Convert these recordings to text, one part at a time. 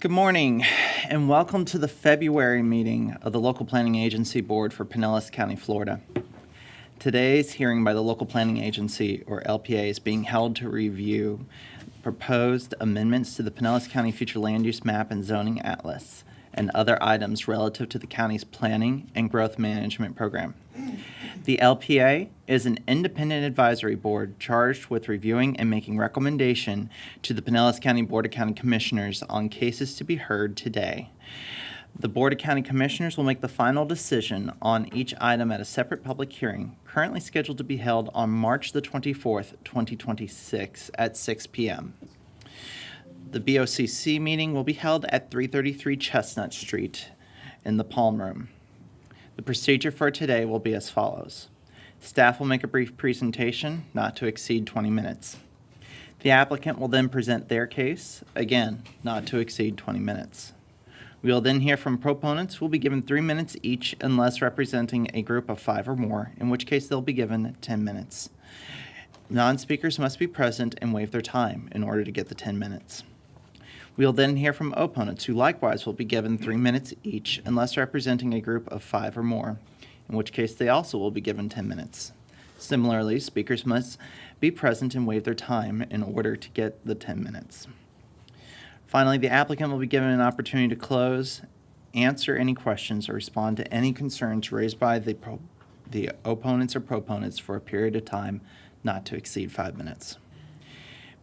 Good morning, and welcome to the February meeting of the Local Planning Agency Board for Pinellas County, Florida. Today's hearing by the Local Planning Agency, or LPA, is being held to review proposed amendments to the Pinellas County Future Land Use Map and Zoning Atlas and other items relative to the county's planning and growth management program. The LPA is an independent advisory board charged with reviewing and making recommendation to the Pinellas County Board of County Commissioners on cases to be heard today. The Board of County Commissioners will make the final decision on each item at a separate public hearing, currently scheduled to be held on March the 24th, 2026 at 6 p.m. The BOCC meeting will be held at 333 Chestnut Street in the Palm Room. The procedure for today will be as follows. Staff will make a brief presentation, not to exceed 20 minutes. The applicant will then present their case, again, not to exceed 20 minutes. We will then hear from proponents who will be given 3 minutes each unless representing a group of 5 or more, in which case they'll be given 10 minutes. Non-speakers must be present and waive their time in order to get the 10 minutes. We will then hear from opponents who likewise will be given 3 minutes each unless representing a group of 5 or more, in which case they also will be given 10 minutes. Similarly, speakers must be present and waive their time in order to get the 10 minutes. Finally, the applicant will be given an opportunity to close, answer any questions, or respond to any concerns raised by the opponents or proponents for a period of time not to exceed 5 minutes.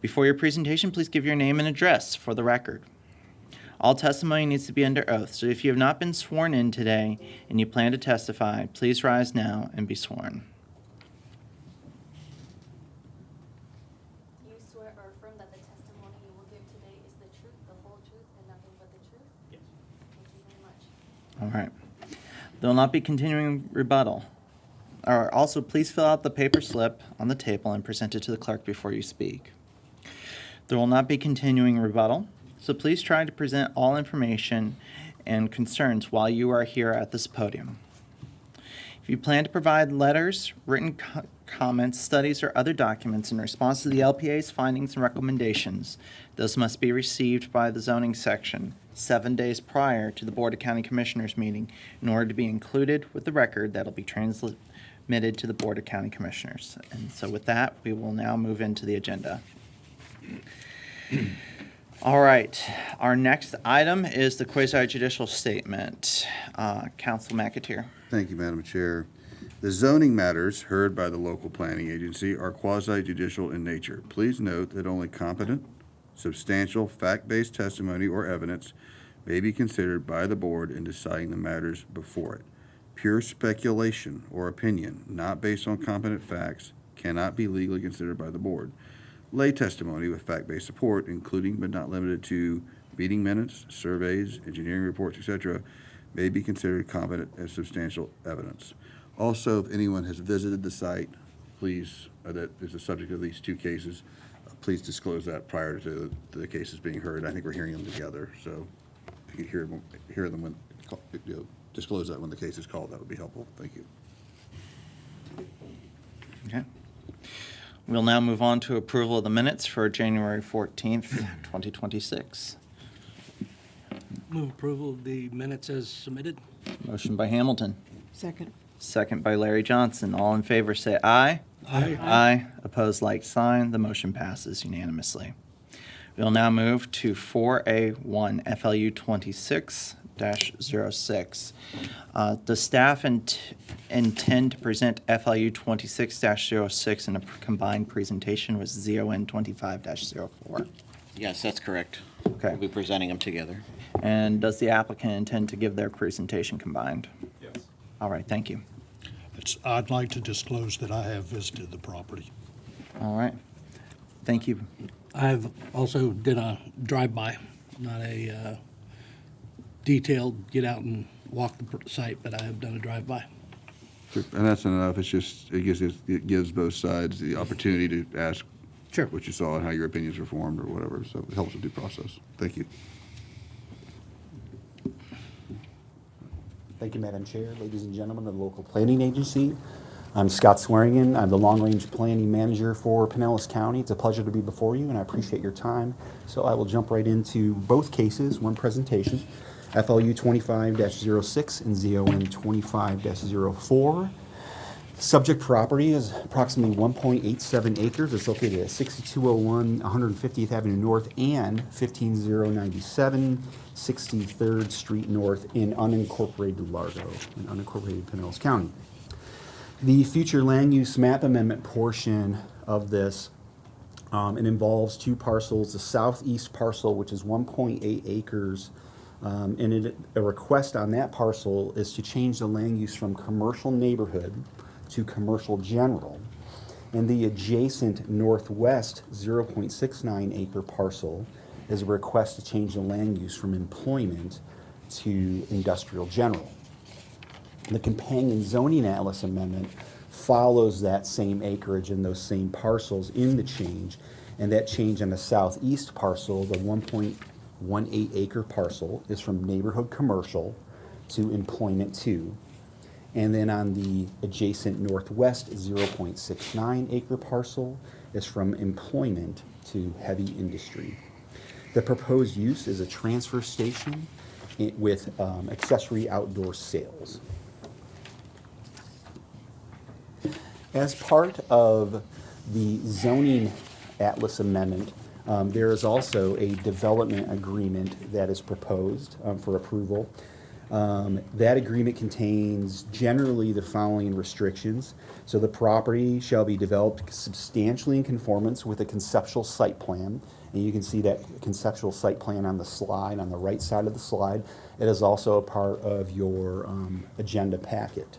Before your presentation, please give your name and address for the record. All testimony needs to be under oath, so if you have not been sworn in today and you plan to testify, please rise now and be sworn. Do you swear or affirm that the testimony you will give today is the truth, the whole truth, and nothing but the truth? Yes. Thank you very much. All right. There will not be continuing rebuttal. Also, please fill out the paper slip on the table and present it to the clerk before you speak. There will not be continuing rebuttal, so please try to present all information and concerns while you are here at this podium. If you plan to provide letters, written comments, studies, or other documents in response to the LPA's findings and recommendations, those must be received by the zoning section 7 days prior to the Board of County Commissioners meeting in order to be included with the record that will be transmitted to the Board of County Commissioners. And so with that, we will now move into the agenda. All right, our next item is the quasi-judicial statement. Council McAteer. Thank you, Madam Chair. The zoning matters heard by the local planning agency are quasi-judicial in nature. Please note that only competent, substantial, fact-based testimony or evidence may be considered by the board in deciding the matters before it. Pure speculation or opinion, not based on competent facts, cannot be legally considered by the board. Lay testimony with fact-based support, including but not limited to meeting minutes, surveys, engineering reports, etc., may be considered competent as substantial evidence. Also, if anyone has visited the site, please, that is the subject of these two cases, please disclose that prior to the cases being heard. I think we're hearing them together, so if you could hear them when, disclose that when the case is called, that would be helpful. Thank you. Okay. We'll now move on to approval of the minutes for January 14th, 2026. Move approval of the minutes as submitted. Motion by Hamilton. Second. Second by Larry Johnson. All in favor say aye. Aye. Aye. Opposed, like sign. The motion passes unanimously. We'll now move to 4A1 FLU 26-06. Does staff intend to present FLU 26-06 in a combined presentation with ZON 25-04? Yes, that's correct. Okay. We'll be presenting them together. And does the applicant intend to give their presentation combined? Yes. All right, thank you. I'd like to disclose that I have visited the property. All right. Thank you. I've also did a drive-by, not a detailed get out and walk the site, but I have done a drive-by. And that's not enough. It's just, it gives both sides the opportunity to ask Sure. what you saw and how your opinions were formed or whatever. So it helps with due process. Thank you. Thank you, Madam Chair. Ladies and gentlemen of the local planning agency, I'm Scott Swearingen. I'm the Long Range Planning Manager for Pinellas County. It's a pleasure to be before you, and I appreciate your time. So I will jump right into both cases, one presentation, FLU 25-06 and ZON 25-04. Subject property is approximately 1.87 acres. It's located at 6201 150th Avenue North and 15097 63rd Street North in unincorporated Largo, in unincorporated Pinellas County. The future land use map amendment portion of this, it involves two parcels. The southeast parcel, which is 1.8 acres, and a request on that parcel is to change the land use from commercial neighborhood to commercial general. And the adjacent northwest 0.69 acre parcel is a request to change the land use from employment to industrial general. The companion zoning atlas amendment follows that same acreage and those same parcels in the change, and that change on the southeast parcel, the 1.18 acre parcel, is from neighborhood commercial to employment 2. And then on the adjacent northwest 0.69 acre parcel is from employment to heavy industry. The proposed use is a transfer station with accessory outdoor sales. As part of the zoning atlas amendment, there is also a development agreement that is proposed for approval. That agreement contains generally the following restrictions. So the property shall be developed substantially in conformance with a conceptual site plan. And you can see that conceptual site plan on the slide, on the right side of the slide. It is also a part of your agenda packet.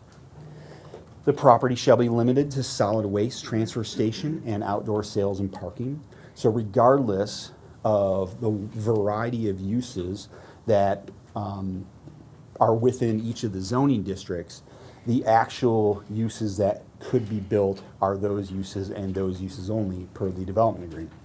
The property shall be limited to solid waste transfer station and outdoor sales and parking. So regardless of the variety of uses that are within each of the zoning districts, the actual uses that could be built are those uses and those uses only per the development agreement.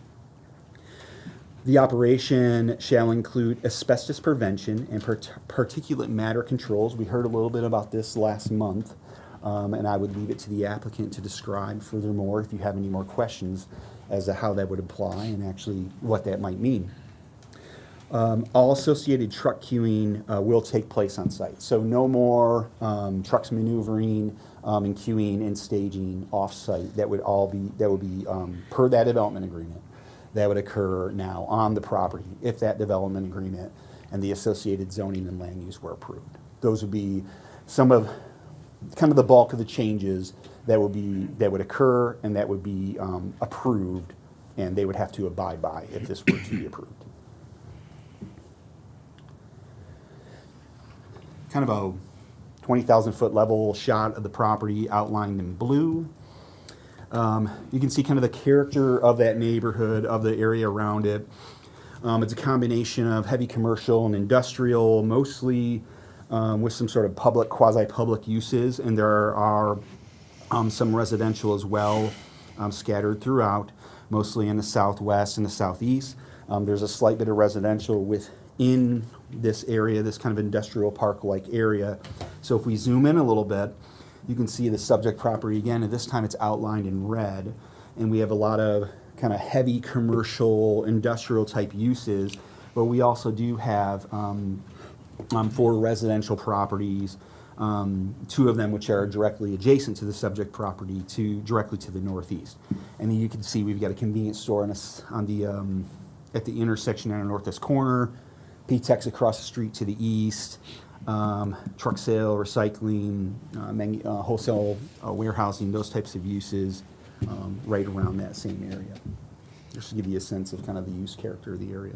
The operation shall include asbestos prevention and particulate matter controls. We heard a little bit about this last month, and I would leave it to the applicant to describe furthermore if you have any more questions as to how that would apply and actually what that might mean. All associated truck queuing will take place on site. So no more trucks maneuvering and queuing and staging off site. That would be per that development agreement. That would occur now on the property if that development agreement and the associated zoning and land use were approved. Those would be some of kind of the bulk of the changes that would occur and that would be approved, and they would have to abide by if this were to be approved. Kind of a 20,000 foot level shot of the property outlined in blue. You can see kind of the character of that neighborhood, of the area around it. It's a combination of heavy commercial and industrial, mostly with some sort of public, quasi-public uses, and there are some residential as well scattered throughout, mostly in the southwest and the southeast. There's a slight bit of residential within this area, this kind of industrial park-like area. So if we zoom in a little bit, you can see the subject property again, and this time it's outlined in red, and we have a lot of kind of heavy commercial, industrial type uses, but we also do have 4 residential properties, 2 of them which are directly adjacent to the subject property, directly to the northeast. And then you can see we've got a convenience store at the intersection on the northwest corner, P-Tex across the street to the east, truck sale, recycling, wholesale warehousing, those types of uses right around that same area. Just to give you a sense of kind of the use character of the area.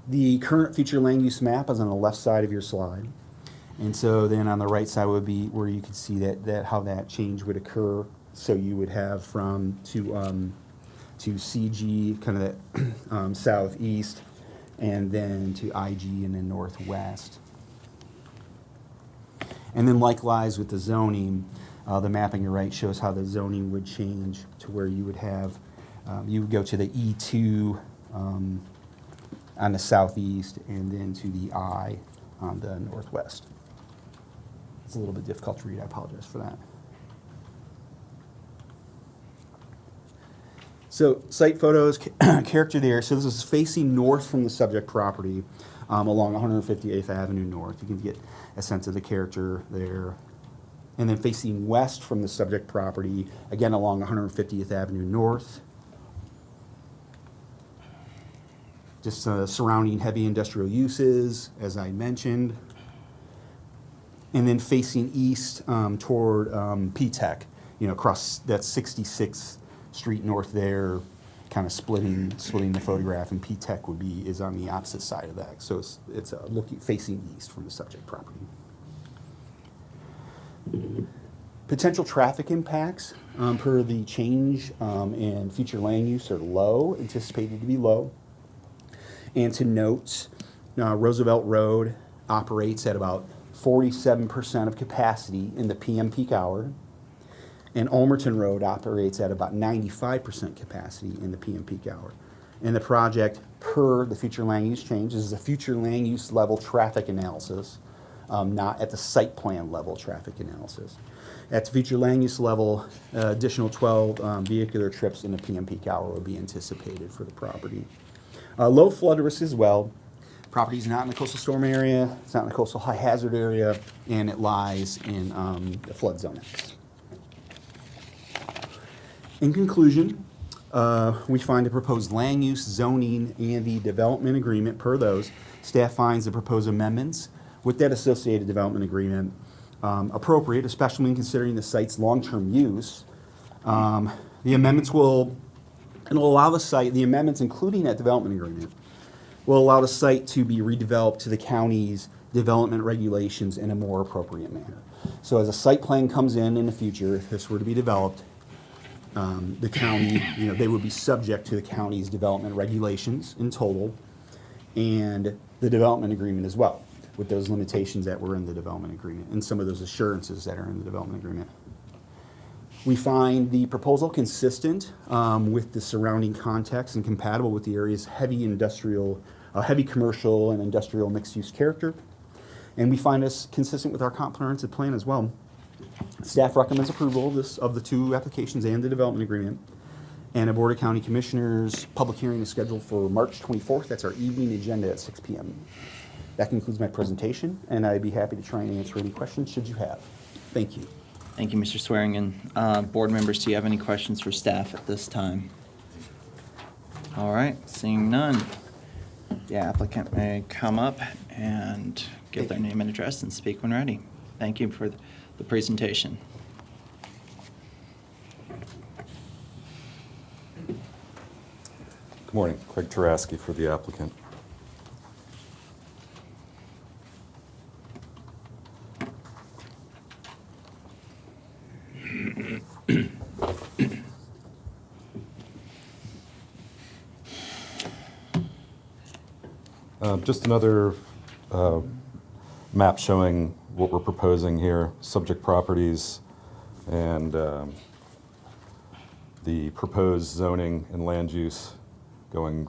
The current future land use map is on the left side of your slide. And so then on the right side would be where you could see that how that change would occur. So you would have from to CG, kind of that southeast, and then to IG and then northwest. And then likewise with the zoning, the map on your right shows how the zoning would change to where you would have, you would go to the E2 on the southeast and then to the I on the northwest. It's a little bit difficult to read. I apologize for that. So site photos, character there. So this is facing north from the subject property along 158th Avenue North. You can get a sense of the character there. And then facing west from the subject property, again along 150th Avenue North. Just surrounding heavy industrial uses, as I mentioned. And then facing east toward P-Tech, across that 66th Street North there, kind of splitting the photograph, and P-Tech is on the opposite side of that. So it's facing east from the subject property. Potential traffic impacts per the change in future land use are low, anticipated to be low. And to note, Roosevelt Road operates at about 47% of capacity in the PM peak hour, and Ulmerton Road operates at about 95% capacity in the PM peak hour. And the project, per the future land use change, is a future land use level traffic analysis, not at the site plan level traffic analysis. At the future land use level, additional 12 vehicular trips in the PM peak hour will be anticipated for the property. Low flood risk as well. Property is not in the coastal storm area, it's not in the coastal high hazard area, and it lies in the flood zone. In conclusion, we find the proposed land use, zoning, and the development agreement per those. Staff finds the proposed amendments with that associated development agreement appropriate, especially when considering the site's long-term use. The amendments will allow the site, the amendments including that development agreement, will allow the site to be redeveloped to the county's development regulations in a more appropriate manner. So as a site plan comes in the future, if this were to be developed, the county, they would be subject to the county's development regulations in total and the development agreement as well, with those limitations that were in the development agreement and some of those assurances that are in the development agreement. We find the proposal consistent with the surrounding context and compatible with the area's heavy industrial, heavy commercial and industrial mixed-use character. And we find this consistent with our comprehensive plan as well. Staff recommends approval of the two applications and the development agreement. And a Board of County Commissioners public hearing is scheduled for March 24th. That's our evening agenda at 6 p.m. That concludes my presentation, and I'd be happy to try and answer any questions should you have. Thank you. Thank you, Mr. Swearingen. Board members, do you have any questions for staff at this time? All right, seeing none, the applicant may come up and give their name and address and speak when ready. Thank you for the presentation. Good morning. Craig Taraski for the applicant. Just another map showing what we're proposing here, subject properties, and the proposed zoning and land use going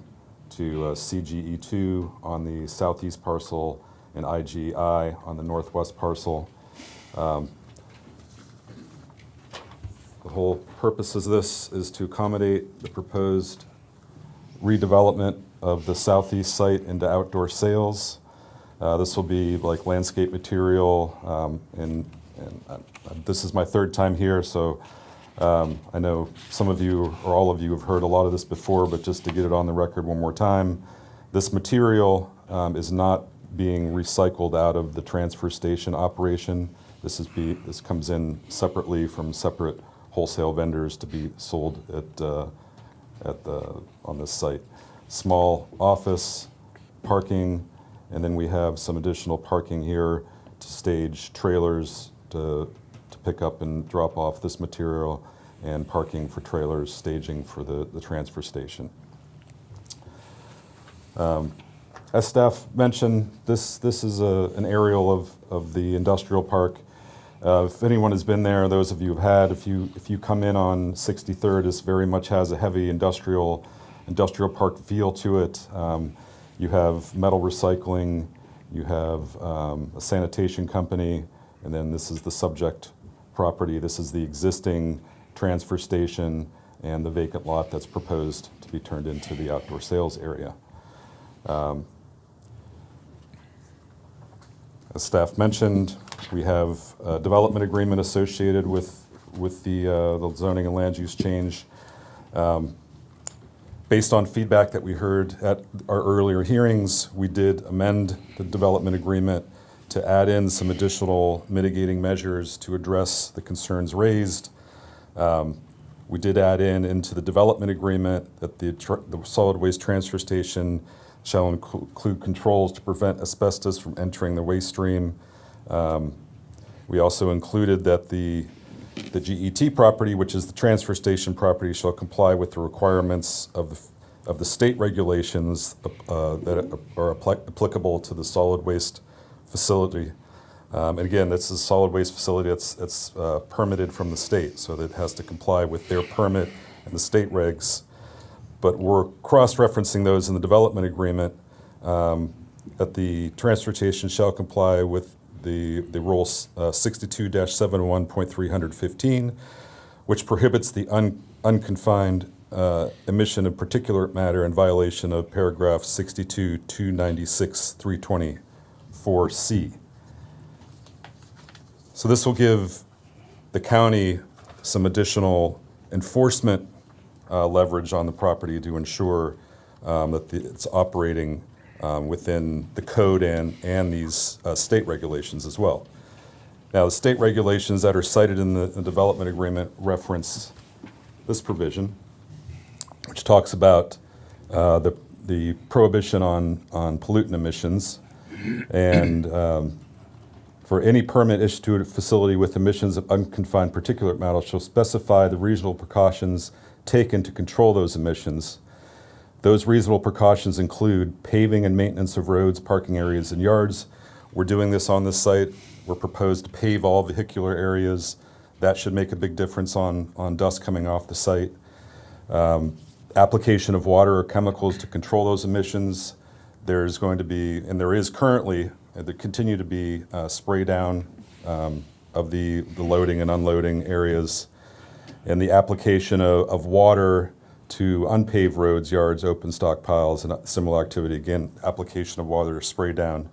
to CGE2 on the southeast parcel and IGI on the northwest parcel. The whole purpose of this is to accommodate the proposed redevelopment of the southeast site into outdoor sales. This will be like landscape material, and this is my third time here, so I know some of you or all of you have heard a lot of this before, but just to get it on the record one more time, this material is not being recycled out of the transfer station operation. This comes in separately from separate wholesale vendors to be sold on this site. Small office, parking, and then we have some additional parking here to stage trailers to pick up and drop off this material, and parking for trailers, staging for the transfer station. As staff mentioned, this is an aerial of the industrial park. If anyone has been there, those of you have had, if you come in on 63rd, this very much has a heavy industrial park feel to it. You have metal recycling, you have a sanitation company, And then this is the subject property. This is the existing transfer station and the vacant lot that's proposed to be turned into the outdoor sales area. As staff mentioned, we have a development agreement associated with the zoning and land use change. Based on feedback that we heard at our earlier hearings, we did amend the development agreement to add in some additional mitigating measures to address the concerns raised. We did add into the development agreement that the solid waste transfer station shall include controls to prevent asbestos from entering the waste stream. We also included that the GET property, which is the transfer station property, shall comply with the requirements of the state regulations that are applicable to the solid waste facility. And again, this is a solid waste facility that's permitted from the state, so that it has to comply with their permit and the state regs. But we're cross-referencing those in the development agreement, that the transfer station shall comply with the Rule 62-71.315, which prohibits the unconfined emission of particulate matter in violation of paragraph 62-296-324C. So this will give the county some additional enforcement leverage on the property to ensure that it's operating within the code and these state regulations as well. Now, the state regulations that are cited in the development agreement reference this provision, which talks about the prohibition on pollutant emissions, and for any permit issued to a facility with emissions of unconfined particulate matter shall specify the reasonable precautions taken to control those emissions. Those reasonable precautions include paving and maintenance of roads, parking areas, and yards. We're doing this on this site. We're proposed to pave all vehicular areas. That should make a big difference on dust coming off the site. Application of water or chemicals to control those emissions. There's going to be, and there is currently, there continue to be spray down of the loading and unloading areas, and the application of water to unpaved roads, yards, open stockpiles, and similar activity. Again, application of water to spray down.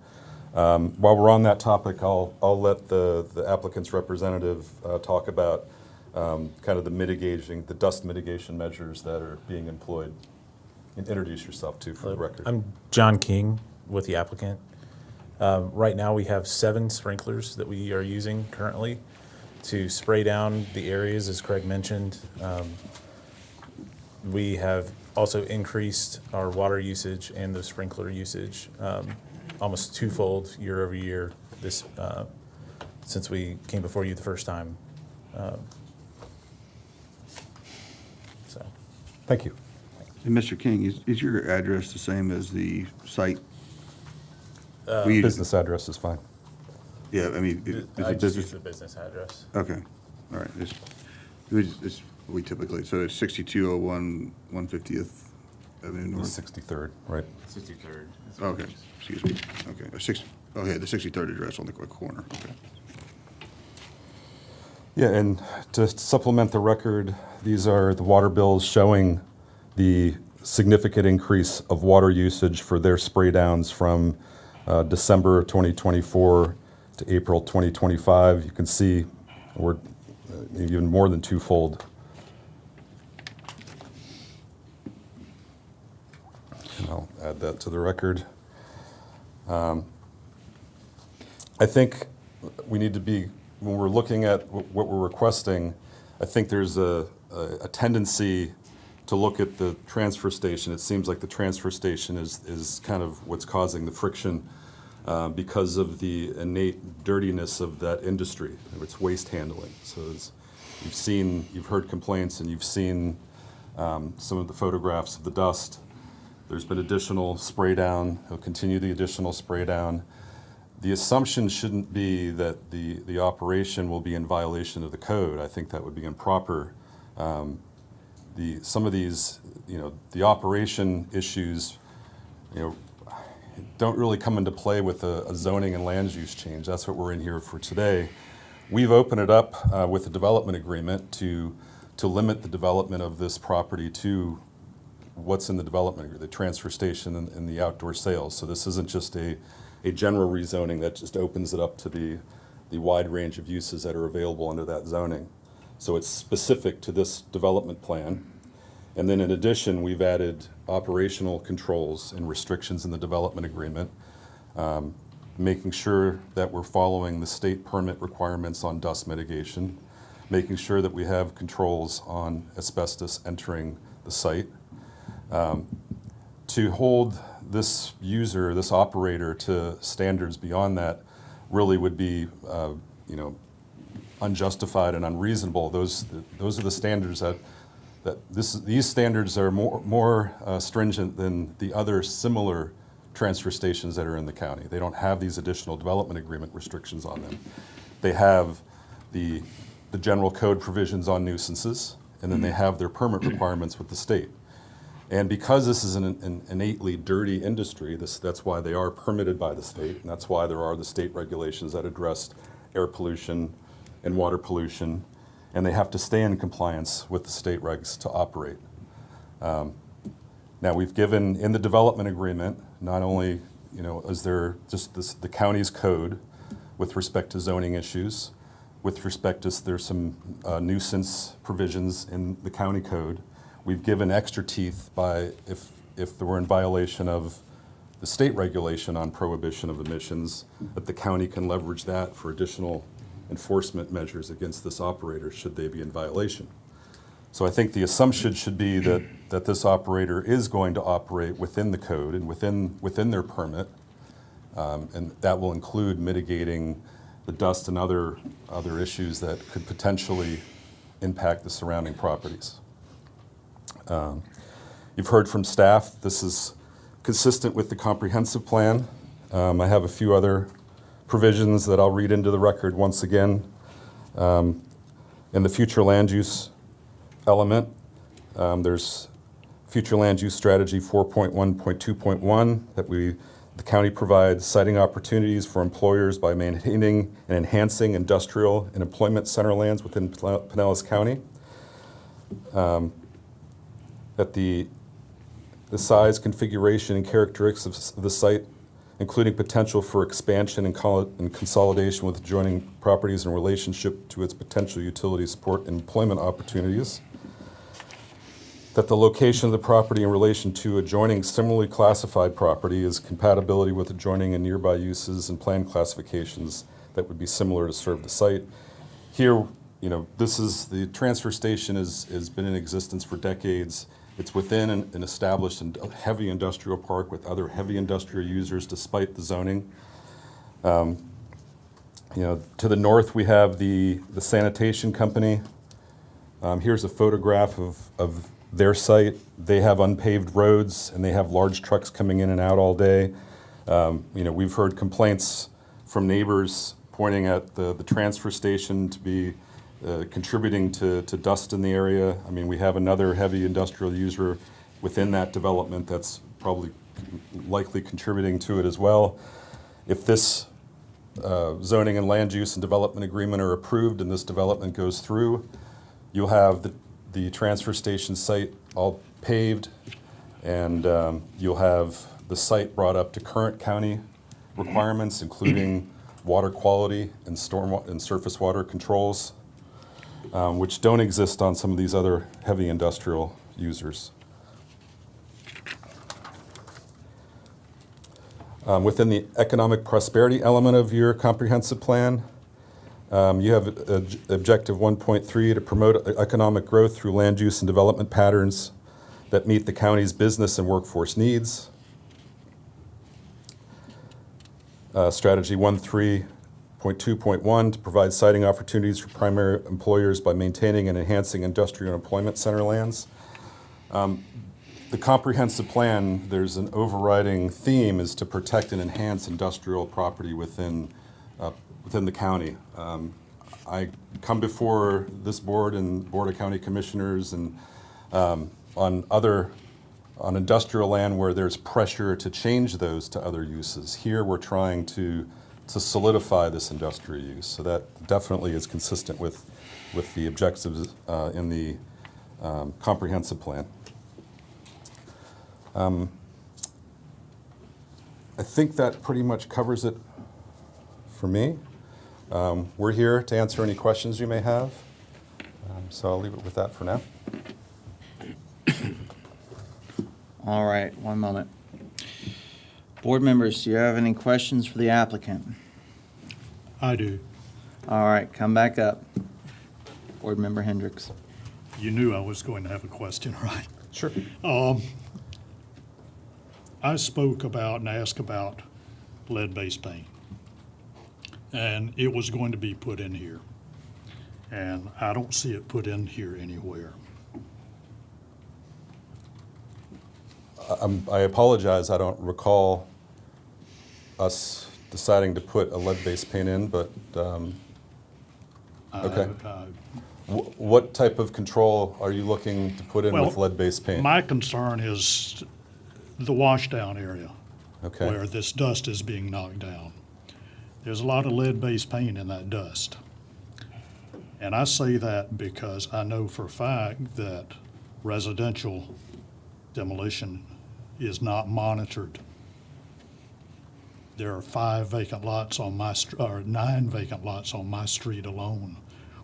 While we're on that topic, I'll let the applicant's representative talk about kind of the dust mitigation measures that are being employed. And introduce yourself too, for the record. I'm John King with the applicant. Right now we have 7 sprinklers that we are using currently to spray down the areas, as Craig mentioned. We have also increased our water usage and the sprinkler usage almost twofold year over year since we came before you the first time. So, Thank you. And Mr. King, is your address the same as the site? Business address is fine. Yeah, I mean, is I it just use business? the business address. Okay, all right. It's we typically, so it's 6201 150th Avenue The North? 63rd, right? 63rd. Okay, excuse me. Okay, the 63rd address on the corner, okay. Yeah, and to supplement the record, these are the water bills showing the significant increase of water usage for their spray downs from December 2024 to April 2025. You can see we're even more than twofold. And I'll add that to the record. I think we need to be, when we're looking at what we're requesting, I think there's a tendency to look at the transfer station. It seems like the transfer station is kind of what's causing the friction because of the innate dirtiness of that industry, of its waste handling. So you've heard complaints, and you've seen some of the photographs of the dust. There's been additional spray down. He'll continue the additional spray down. The assumption shouldn't be that the operation will be in violation of the code. I think that would be improper. Some of these, the operation issues, don't really come into play with a zoning and land use change. That's what we're in here for today. We've opened it up with a development agreement to limit the development of this property to what's in the development agreement, the transfer station and the outdoor sales. So this isn't just a general rezoning that just opens it up to the wide range of uses that are available under that zoning. So it's specific to this development plan. And then in addition, we've added operational controls and restrictions in the development agreement, making sure that we're following the state permit requirements on dust mitigation, making sure that we have controls on asbestos entering the site. To hold this user, this operator, to standards beyond that really would be, unjustified and unreasonable. Those are the standards these standards are more stringent than the other similar transfer stations that are in the county. They don't have these additional development agreement restrictions on them. They have the general code provisions on nuisances, and then they have their permit requirements with the state. And because this is an innately dirty industry, that's why they are permitted by the state, and that's why there are the state regulations that address air pollution and water pollution, and they have to stay in compliance with the state regs to operate. Now, we've given, in the development agreement, not only is there just the county's code with respect to zoning issues, with respect to there's some nuisance provisions in the county code. We've given extra teeth by if we're in violation of the state regulation on prohibition of emissions, that the county can leverage that for additional enforcement measures against this operator should they be in violation. So I think the assumption should be that this operator is going to operate within the code and within their permit, and that will include mitigating the dust and other issues that could potentially impact the surrounding properties. You've heard from staff, this is consistent with the comprehensive plan. I have a few other provisions that I'll read into the record once again. In the future land use element, there's future land use strategy 4.1.2.1 that the county provides siting opportunities for employers by maintaining and enhancing industrial and employment center lands within Pinellas County. That the size, configuration, and characteristics of the site, including potential for expansion and consolidation with adjoining properties in relationship to its potential utility support and employment opportunities. That the location of the property in relation to adjoining similarly classified property is compatibility with adjoining and nearby uses and plan classifications that would be similar to serve the site. Here, this is the transfer station has been in existence for decades. It's within an established and heavy industrial park with other heavy industrial users despite the zoning. To the north we have the sanitation company. Here's a photograph of their site. They have unpaved roads and they have large trucks coming in and out all day. We've heard complaints from neighbors pointing at the transfer station to be contributing to dust in the area. I mean, we have another heavy industrial user within that development that's probably likely contributing to it as well. If this zoning and land use and development agreement are approved and this development goes through, you'll have the transfer station site all paved, and you'll have the site brought up to current county requirements, including water quality and storm and surface water controls, which don't exist on some of these other heavy industrial users. Within the economic prosperity element of your comprehensive plan, you have objective 1.3 to promote economic growth through land use and development patterns that meet the county's business and workforce needs. Strategy 1.3.2.1 to provide siting opportunities for primary employers by maintaining and enhancing industrial and employment center lands. The comprehensive plan, there's an overriding theme is to protect and enhance industrial property within the county. I come before this board and Board of County Commissioners and on other on industrial land where there's pressure to change those to other uses. Here, we're trying to solidify this industrial use. So that definitely is consistent with the objectives in the comprehensive plan. I think that pretty much covers it for me. We're here to answer any questions you may have. So I'll leave it with that for now. All right, one moment. Board members, do you have any questions for the applicant? I do. All right, come back up. Board Member Hendricks. You knew I was going to have a question, right? Sure. I spoke about and asked about lead-based paint. And it was going to be put in here. And I don't see it put in here anywhere. I apologize, I don't recall us deciding to put a lead-based paint in, but, okay. What type of control are you looking to put in with Well, lead-based paint? my concern is the washdown area Okay. where this dust is being knocked down. There's a lot of lead-based paint in that dust. And I say that because I know for a fact that residential demolition is not monitored. There are 9 vacant lots on my street alone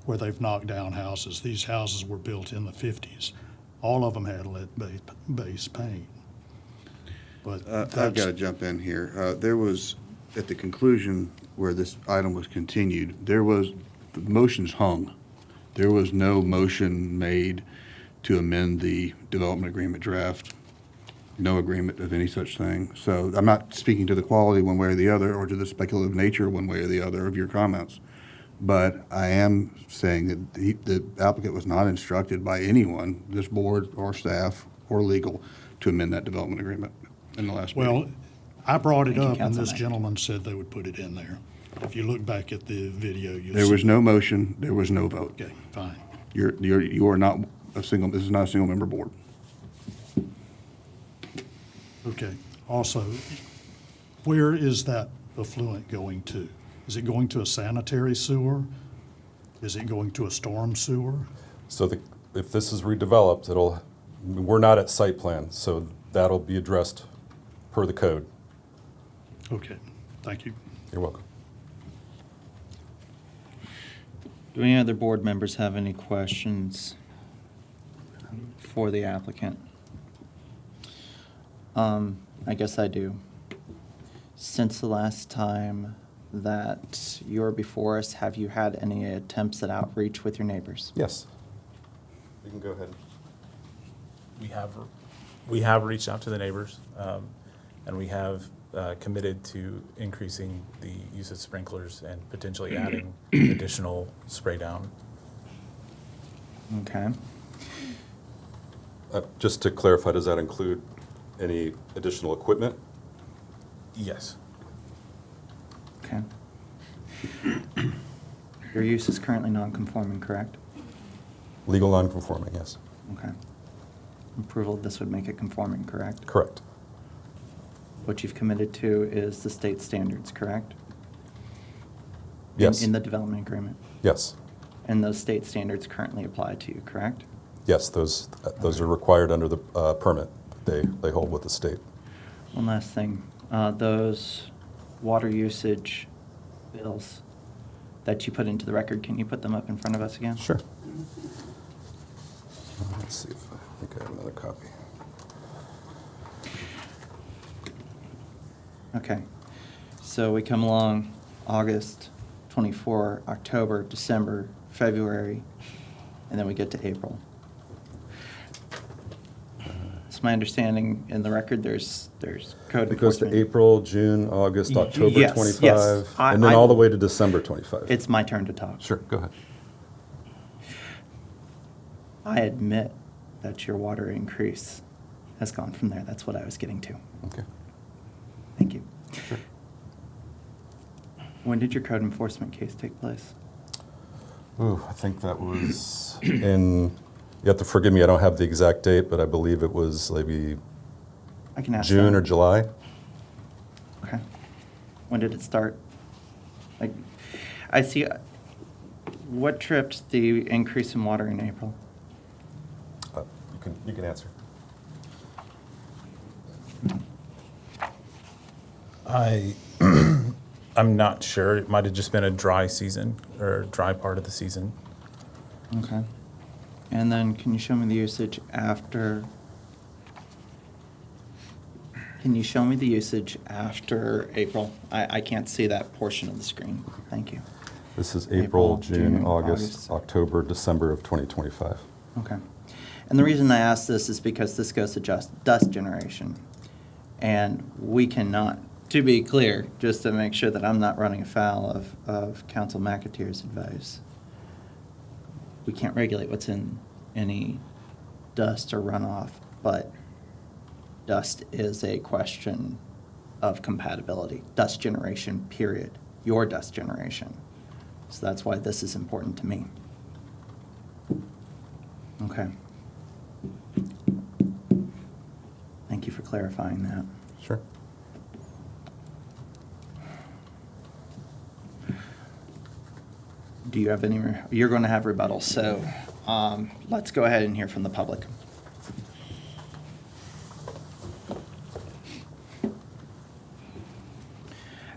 where they've knocked down houses. These houses were built in the 50s. All of them had lead-based paint. But I've that's, got to jump in here. There was, at the conclusion where this item was continued, the motions hung. There was no motion made to amend the development agreement draft. No agreement of any such thing. So I'm not speaking to the quality one way or the other, or to the speculative nature one way or the other of your comments. But I am saying that the applicant was not instructed by anyone, this board or staff or legal, to amend that development agreement in the last meeting. well, I brought it Thank you, up and this Councilman. gentleman said they would put it in there. If you look back at the video, you'll see. There was no motion, there was no vote. Okay, fine. You are not a single, this is not a single member board. Okay. Also, where is that effluent going to? Is it going to a sanitary sewer? Is it going to a storm sewer? So if this is redeveloped, we're not at site plan, so that'll be addressed per the code. Okay, thank you. You're welcome. Do any other board members have any questions for the applicant? I guess I do. Since the last time that you were before us, have you had any attempts at outreach with your neighbors? Yes. You can go ahead. We have reached out to the neighbors, and we have committed to increasing the use of sprinklers and potentially adding additional spray down. Okay. Just to clarify, does that include any additional equipment? Yes. Okay. Your use is currently non-conforming, correct? Legal non-conforming, yes. Okay. Approval of this would make it conforming, correct? Correct. What you've committed to is the state standards, correct? Yes. In the development agreement. Yes. And those state standards currently apply to you, correct? Yes, those are required under the permit they hold with the state. One last thing. Those water usage bills that you put into the record, can you put them up in front of us again? Sure. Let's see if I think I have another copy. Okay. So we come along August, 24, October, December, February, and then we get to April. It's my understanding in the record there's code It goes to enforcement. April, June, August, October Yes, 25, yes. and then all the way to December 25. It's my turn to talk. Sure, go ahead. I admit that your water increase has gone from there. That's what I was getting to. Okay. Thank you. Sure. When did your code enforcement case take place? Ooh, I think that was in, you have to forgive me, I don't have the exact date, but I believe it was maybe I can ask June them. or July. Okay. When did it start? Like, I see, what tripped the increase in water in April? You can answer. I'm not sure. It might have just been a dry season or a dry part of the season. Okay. And then can you show me the usage after? Can you show me the usage after April? I can't see that portion of the screen. Thank you. This is April, April, June, June, August. August, October, December of 2025. Okay. And the reason I ask this is because this goes to just dust generation. And we cannot, to be clear, just to make sure that I'm not running afoul of Council McAteer's advice, we can't regulate what's in any dust or runoff, but dust is a question of compatibility. Dust generation, period. Your dust generation. So that's why this is important to me. Okay. Thank you for clarifying that. Sure. Do you have any, you're going to have rebuttals, so let's go ahead and hear from the public.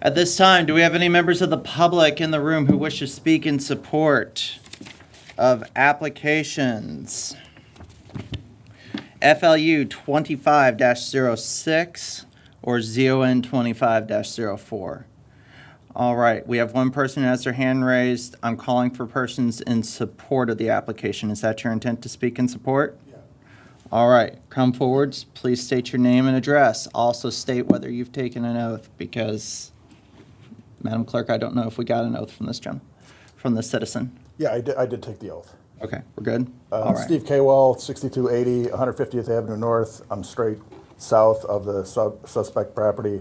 At this time, do we have any members of the public in the room who wish to speak in support of applications FLU 25-06 or ZON 25-04? All right, we have one person who has their hand raised. I'm calling for persons in support of the application. Is that your intent to speak in support? Yeah. All right, come forwards. Please state your name and address. Also state whether you've taken an oath, because, Madam Clerk, I don't know if we got an oath from this citizen. Yeah, I did take the oath. Okay, we're good? All right. Steve Kwell, 6280 150th Avenue North. I'm straight south of the suspect property.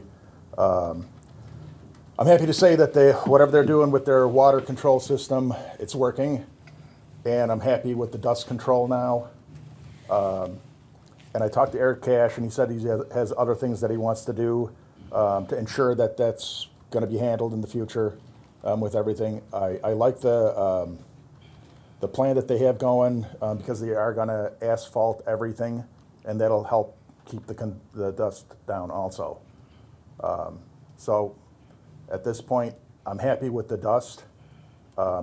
I'm happy to say that whatever they're doing with their water control system, it's working. And I'm happy with the dust control now. And I talked to Eric Cash, and he said he has other things that he wants to do to ensure that that's going to be handled in the future with everything. I like the plan that they have going because they are going to asphalt everything, and that'll help keep the dust down also. So at this point, I'm happy with the dust.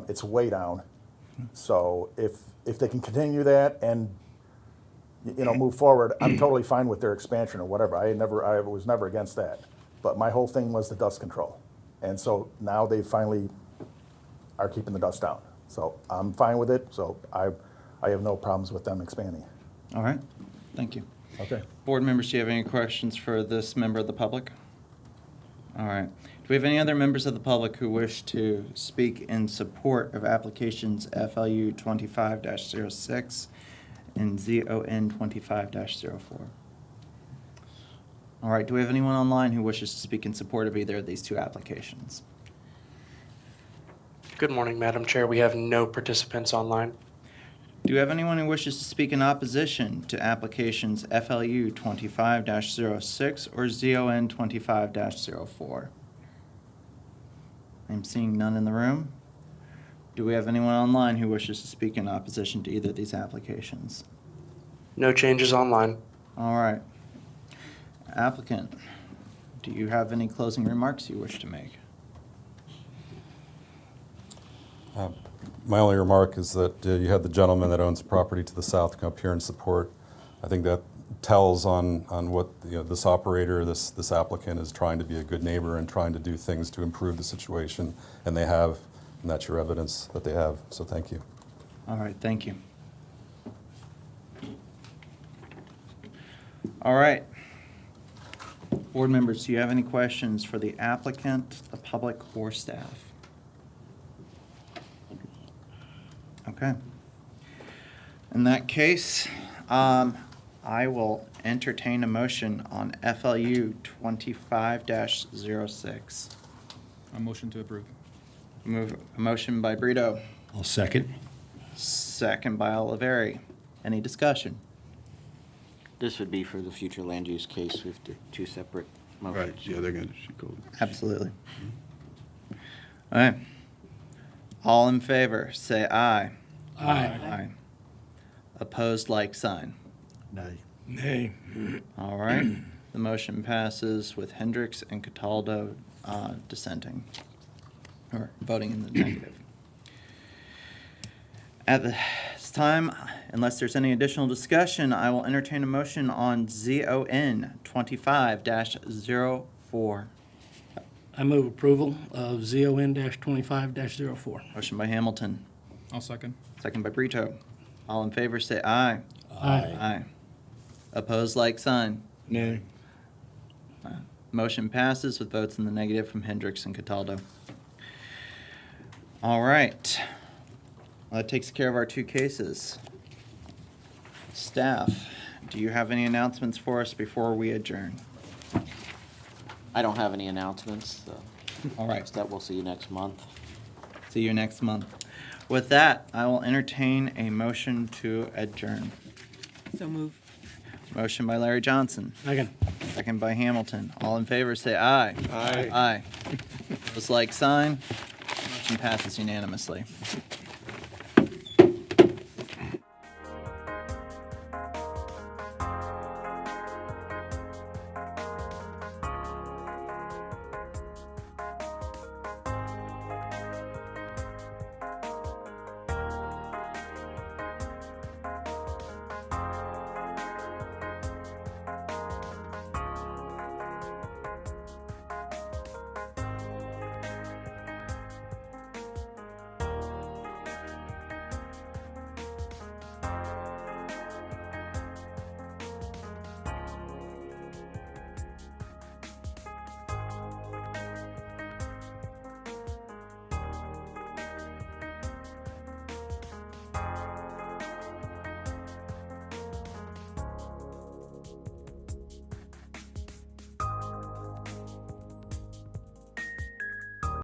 It's way down. So if they can continue that and move forward, I'm totally fine with their expansion or whatever. I was never against that. But my whole thing was the dust control. And so now they finally are keeping the dust down. So I'm fine with it. So I have no problems with them expanding. All right, thank you. Okay. Board members, do you have any questions for this member of the public? All right. Do we have any other members of the public who wish to speak in support of applications FLU 25-06 and ZON 25-04? All right. Do we have anyone online who wishes to speak in support of either of these two applications? Good morning, Madam Chair. We have no participants online. Do you have anyone who wishes to speak in opposition to applications FLU 25-06 or ZON 25-04? I'm seeing none in the room. Do we have anyone online who wishes to speak in opposition to either of these applications? No changes online. All right. Applicant, do you have any closing remarks you wish to make? My only remark is that you had the gentleman that owns property to the south come up here and support. I think that tells on what this operator, this applicant is trying to be a good neighbor and trying to do things to improve the situation, and they have, and that's your evidence that they have. So thank you. All right, thank you. All right. Board members, do you have any questions for the applicant, the public, or staff? Okay. In that case, I will entertain a motion on FLU 25-06. A motion to approve. A motion by Brito, I'll second. second by Oliveri. Any discussion? This would be for the future land use case with the two separate Right, motions. yeah, they're gonna, go. Absolutely. All right. All in favor, say aye. Aye. Opposed, like sign. Nay. All right. The motion passes with Hendricks and Cataldo dissenting, or voting in the negative. At this time, unless there's any additional discussion, I will entertain a motion on ZON 25-04. I move approval of ZON-25-04. Motion by Hamilton, I'll second. second by Brito. All in favor, say aye. Aye. Aye. Opposed, like sign. Nay. Motion passes with votes in the negative from Hendricks and Cataldo. All right. Well, that takes care of our two cases. Staff, do you have any announcements for us before we adjourn? I don't have any announcements, so All right. that we'll see you next month. See you next month. With that, I will entertain a motion to adjourn. So move. Motion by Larry Johnson, Second. second by Hamilton. All in favor, say aye. Aye. Aye. Opposed, like sign. Motion passes unanimously.